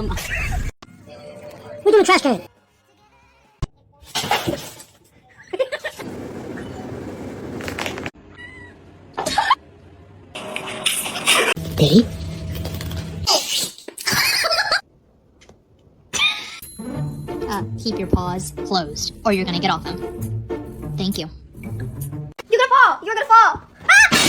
We do a trash can. Daddy? Keep your paws closed, or you're gonna get off them. Thank you. You're gonna fall! You're gonna fall! Ah!